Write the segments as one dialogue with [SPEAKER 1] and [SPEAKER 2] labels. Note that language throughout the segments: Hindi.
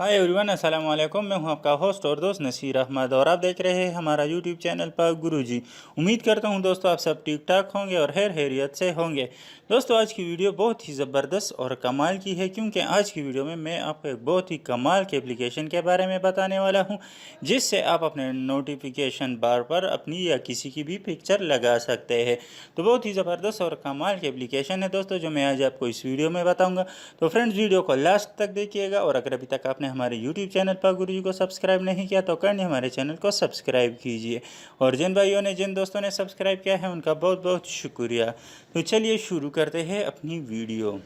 [SPEAKER 1] हाय एवरीवन, अस्सलाम वालेकुम। मैं हूं आपका होस्ट और दोस्त नसीर अहमद और आप देख रहे हैं हमारा यूट्यूब चैनल पर गुरुजी। उम्मीद करता हूं दोस्तों आप सब ठीक ठाक होंगे और खैरियत से होंगे। दोस्तों आज की वीडियो बहुत ही ज़बरदस्त और कमाल की है, क्योंकि आज की वीडियो में मैं आपको एक बहुत ही कमाल के एप्लीकेशन के बारे में बताने वाला हूँ, जिससे आप अपने नोटिफिकेशन बार पर अपनी या किसी की भी पिक्चर लगा सकते हैं। तो बहुत ही ज़बरदस्त और कमाल के एप्लीकेशन है दोस्तों, जो मैं आज आपको इस वीडियो में बताऊँगा। तो फ्रेंड्स, वीडियो को लास्ट तक देखिएगा और अगर अभी तक आपने हमारे YouTube चैनल पर गुरुजी को सब्सक्राइब नहीं किया तो करने हमारे चैनल को सब्सक्राइब कीजिए। और जिन भाइयों ने जिन दोस्तों ने सब्सक्राइब किया है उनका बहुत बहुत शुक्रिया। तो चलिए शुरू करते हैं अपनी वीडियो।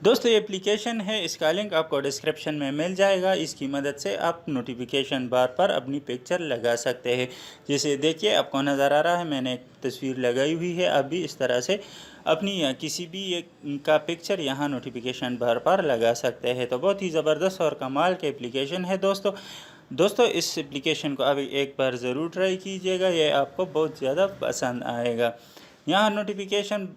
[SPEAKER 1] दोस्तों ये एप्लीकेशन है, इसका लिंक आपको डिस्क्रिप्शन में मिल जाएगा। इसकी मदद से आप नोटिफिकेशन बार पर अपनी पिक्चर लगा सकते हैं। जैसे देखिए आपको नज़र आ रहा है, मैंने एक तस्वीर लगाई हुई है। आप भी इस तरह से अपनी या किसी भी एक का पिक्चर यहाँ नोटिफिकेशन बार पर लगा सकते हैं। तो बहुत ही ज़बरदस्त और कमाल के एप्लीकेशन है दोस्तों इस एप्लीकेशन को अभी एक बार ज़रूर ट्राई कीजिएगा, ये आपको बहुत ज़्यादा पसंद आएगा। यहाँ नोटिफिकेशन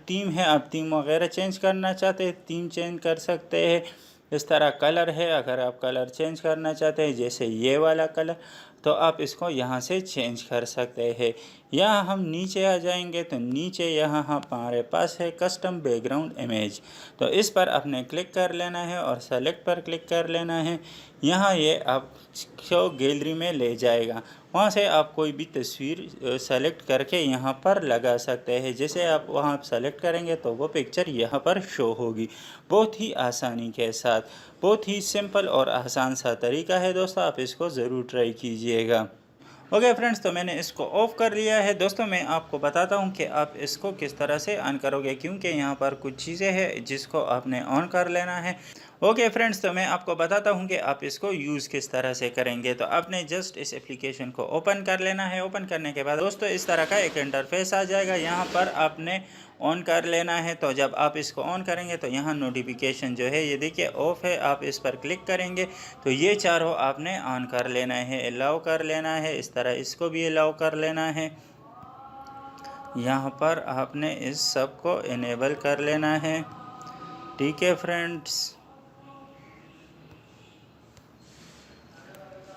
[SPEAKER 1] टीम है, आप टीम वगैरह चेंज करना चाहते हैं टीम चेंज कर सकते हैं। इस तरह कलर है, अगर आप कलर चेंज करना चाहते हैं जैसे ये वाला कलर, तो आप इसको यहाँ से चेंज कर सकते हैं। यहाँ हम नीचे आ जाएंगे तो नीचे यहाँ हमारे पास है कस्टम बैकग्राउंड इमेज। तो इस पर आपने क्लिक कर लेना है और सेलेक्ट पर क्लिक कर लेना है। यहाँ ये आपको गैलरी में ले जाएगा, वहाँ से आप कोई भी तस्वीर सेलेक्ट करके यहाँ पर लगा सकते हैं। जैसे आप वहाँ सेलेक्ट करेंगे तो वो पिक्चर यहाँ पर शो होगी, बहुत ही आसानी के साथ। बहुत ही सिंपल और आसान सा तरीका है दोस्तों, आप इसको ज़रूर ट्राई कीजिएगा। ओके फ्रेंड्स, तो मैंने इसको ऑफ़ कर लिया है। दोस्तों मैं आपको बताता हूँ कि आप इसको किस तरह से ऑन करोगे, क्योंकि यहाँ पर कुछ चीज़ें हैं जिसको आपने ऑन कर लेना है। ओके फ्रेंड्स, तो मैं आपको बताता हूँ कि आप इसको यूज़ किस तरह से करेंगे। तो आपने जस्ट इस एप्लीकेशन को ओपन कर लेना है। ओपन करने के बाद दोस्तों इस तरह का एक इंटरफेस आ जाएगा, यहाँ पर आपने ऑन कर लेना है। तो जब आप इसको ऑन करेंगे तो यहाँ नोटिफिकेशन जो है ये देखिए ऑफ़ है, आप इस पर क्लिक करेंगे तो ये चारों आपने ऑन कर लेना है, अलाउ कर लेना है। इस तरह इसको भी अलाउ कर लेना है। यहाँ पर आपने इस सब को इनेबल कर लेना है। ठीक है फ्रेंड्स,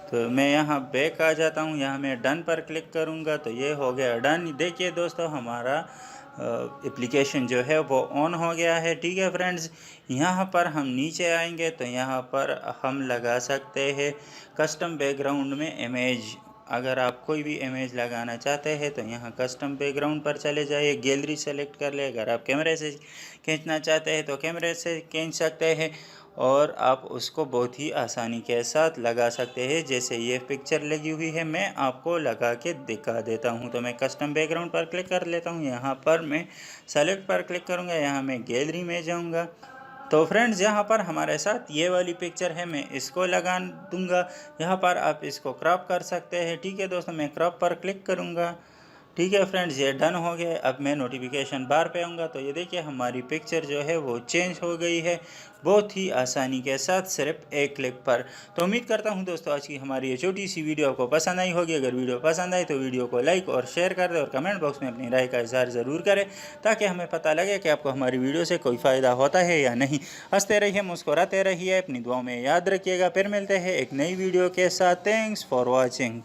[SPEAKER 1] तो मैं यहाँ बैक आ जाता हूँ। यहाँ मैं डन पर क्लिक करूँगा तो ये हो गया डन। देखिए दोस्तों हमारा एप्लीकेशन जो है वो ऑन हो गया है। ठीक है फ्रेंड्स, यहाँ पर हम नीचे आएंगे तो यहाँ पर हम लगा सकते हैं कस्टम बैकग्राउंड में इमेज। अगर आप कोई भी इमेज लगाना चाहते हैं तो यहाँ कस्टम बैकग्राउंड पर चले जाइए, गैलरी सेलेक्ट कर ले। अगर आप कैमरे से खींचना चाहते हैं तो कैमरे से खींच सकते हैं और आप उसको बहुत ही आसानी के साथ लगा सकते हैं। जैसे ये पिक्चर लगी हुई है, मैं आपको लगा के दिखा देता हूँ। तो मैं कस्टम बैकग्राउंड पर क्लिक कर लेता हूँ, यहाँ पर मैं सेलेक्ट पर क्लिक करूँगा, यहाँ मैं गैलरी में जाऊँगा। तो फ्रेंड्स यहाँ पर हमारे साथ ये वाली पिक्चर है, मैं इसको लगा दूँगा। यहाँ पर आप इसको क्रॉप कर सकते हैं। ठीक है दोस्तों, मैं क्रॉप पर क्लिक करूँगा। ठीक है फ्रेंड्स, ये डन हो गया। अब मैं नोटिफिकेशन बार पे आऊँगा तो ये देखिए हमारी पिक्चर जो है वो चेंज हो गई है, बहुत ही आसानी के साथ, सिर्फ एक क्लिक पर। तो उम्मीद करता हूँ दोस्तों आज की हमारी ये छोटी सी वीडियो आपको पसंद आई होगी। अगर वीडियो पसंद आई तो वीडियो को लाइक और शेयर कर दें और कमेंट बॉक्स में अपनी राय का इजहार ज़रूर करें, ताकि हमें पता लगे कि आपको हमारी वीडियो से कोई फ़ायदा होता है या नहीं। हंसते रहिए, मुस्कुराते रहिए, अपनी दुआओं में याद रखिएगा। फिर मिलते हैं एक नई वीडियो के साथ। Thanks for watching.